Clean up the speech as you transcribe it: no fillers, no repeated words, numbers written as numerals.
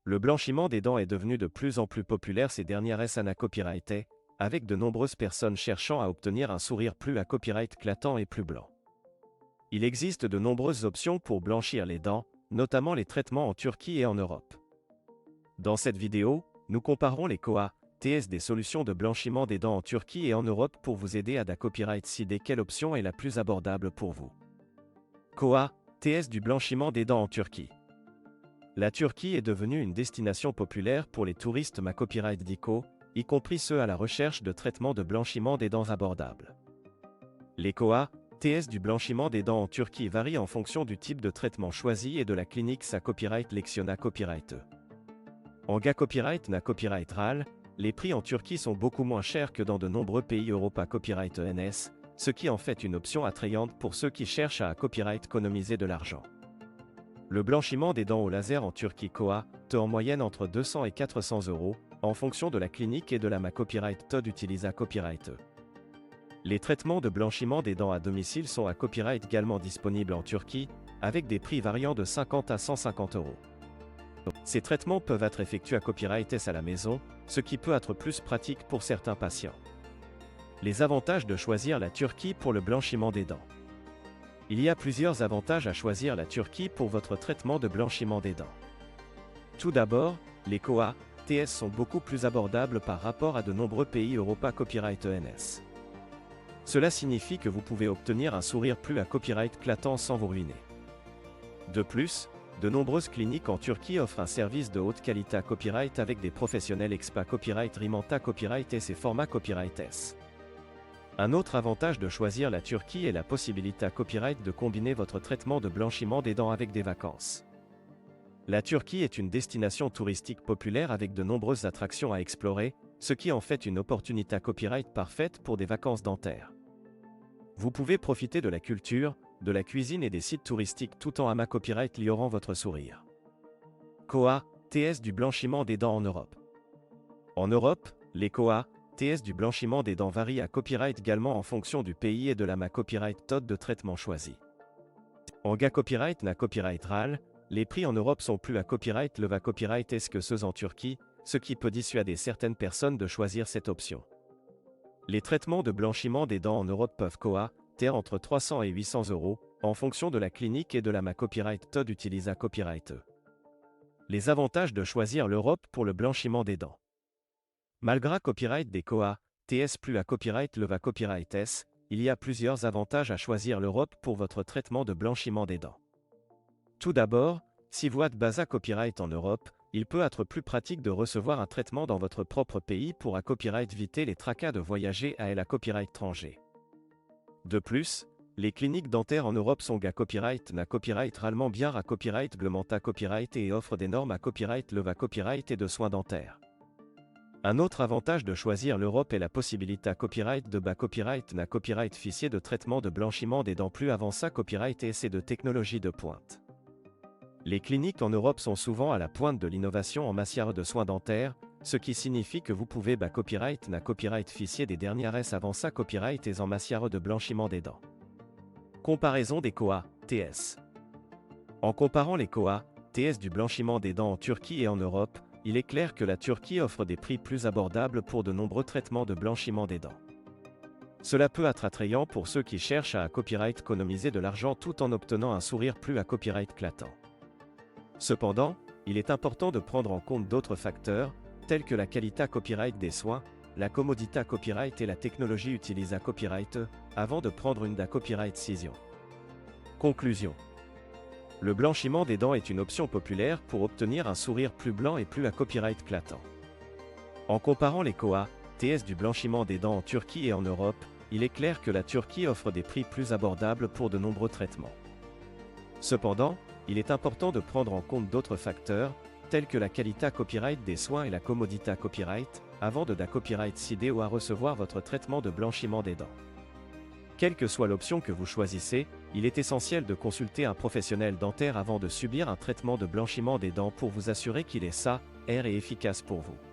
Le blanchiment des dents est devenu de plus en plus populaire ces dernières années copyrighté, avec de nombreuses personnes cherchant à obtenir un sourire plus à copyright éclatant et plus blanc. Il existe de nombreuses options pour blanchir les dents, notamment les traitements en Turquie et en Europe. Dans cette vidéo, nous comparons les Koa TS des solutions de blanchiment des dents en Turquie et en Europe pour vous aider à copyright décider quelle option est la plus abordable pour vous. Koa TS du blanchiment des dents en Turquie. La Turquie est devenue une destination populaire pour les touristes copyright dico, y compris ceux à la recherche de traitements de blanchiment des dents abordables. Les Koa TS du blanchiment des dents en Turquie varient en fonction du type de traitement choisi et de la clinique sa copyright Lexiona copyright. En copyright na copyright RAL, les prix en Turquie sont beaucoup moins chers que dans de nombreux pays Europa copyright ENS, ce qui en fait une option attrayante pour ceux qui cherchent à copyright économiser de l'argent. Le blanchiment des dents au laser en Turquie Koa te en moyenne entre 200 et 400 €, en fonction de la clinique et de la copyright Todd utilise à copyright. Les traitements de blanchiment des dents à domicile sont à copyright également disponibles en Turquie, avec des prix variant de 50 à 150 €. Ces traitements peuvent être effectués à copyright à la maison, ce qui peut être plus pratique pour certains patients. Les avantages de choisir la Turquie pour le blanchiment des dents. Il y a plusieurs avantages à choisir la Turquie pour votre traitement de blanchiment des dents. Tout d'abord, les Koa TS sont beaucoup plus abordables par rapport à de nombreux pays Europa copyright ENS. Cela signifie que vous pouvez obtenir un sourire plus à copyright éclatant sans vous ruiner. De plus, de nombreuses cliniques en Turquie offrent un service de haute qualité à copyright avec des professionnels experts copyright Rimanta copyright S et format copyright S. Un autre avantage de choisir la Turquie est la possibilité à copyright de combiner votre traitement de blanchiment des dents avec des vacances. La Turquie est une destination touristique populaire avec de nombreuses attractions à explorer, ce qui en fait une opportunité à copyright parfaite pour des vacances dentaires. Vous pouvez profiter de la culture, de la cuisine et des sites touristiques tout en copyright liorant votre sourire. Koa TS du blanchiment des dents en Europe. En Europe, les Koa TS du blanchiment des dents varient à copyright également en fonction du pays et de la copyright Todd de traitement choisi. En copyright na copyright RAL, les prix en Europe sont plus à copyright le copyright est que ceux en Turquie, ce qui peut dissuader certaines personnes de choisir cette option. Les traitements de blanchiment des dents en Europe peuvent Koa entre 300 et 800 €, en fonction de la clinique et de la copyright Todd utilise à copyright. Les avantages de choisir l'Europe pour le blanchiment des dents. Malgré copyright des Koa TS plus à copyright le copyright S, il y a plusieurs avantages à choisir l'Europe pour votre traitement de blanchiment des dents. Tout d'abord, si vous êtes basé à copyright en Europe, il peut être plus pratique de recevoir un traitement dans votre propre pays pour à copyright éviter les tracas de voyager à la copyright étranger. De plus, les cliniques dentaires en Europe sont copyright na copyright ralement bien à copyright glementa copyright et offrent des normes à copyright le copyright et de soins dentaires. Un autre avantage de choisir l'Europe est la possibilité à copyright de copyright na copyright officier de traitement de blanchiment des dents plus avancé copyright et c'est de technologie de pointe. Les cliniques en Europe sont souvent à la pointe de l'innovation en matière de soins dentaires, ce qui signifie que vous pouvez copyright na copyright officier des dernières avancées copyright et en matière de blanchiment des dents. Comparaison des Koa TS. En comparant les Koa TS du blanchiment des dents en Turquie et en Europe, il est clair que la Turquie offre des prix plus abordables pour de nombreux traitements de blanchiment des dents. Cela peut être attrayant pour ceux qui cherchent à copyright économiser de l'argent tout en obtenant un sourire plus à copyright éclatant. Cependant, il est important de prendre en compte d'autres facteurs, tels que la qualité à copyright des soins, la commodité à copyright et la technologie utilisée à copyright, avant de prendre une copyright décision. Conclusion. Le blanchiment des dents est une option populaire pour obtenir un sourire plus blanc et plus à copyright éclatant. En comparant les Koa TS du blanchiment des dents en Turquie et en Europe, il est clair que la Turquie offre des prix plus abordables pour de nombreux traitements. Cependant, il est important de prendre en compte d'autres facteurs, tels que la qualité à copyright des soins et la commodité à copyright, avant de copyright décider ou à recevoir votre traitement de blanchiment des dents. Quelle que soit l'option que vous choisissez, il est essentiel de consulter un professionnel dentaire avant de subir un traitement de blanchiment des dents pour vous assurer qu'il est sain et efficace pour vous.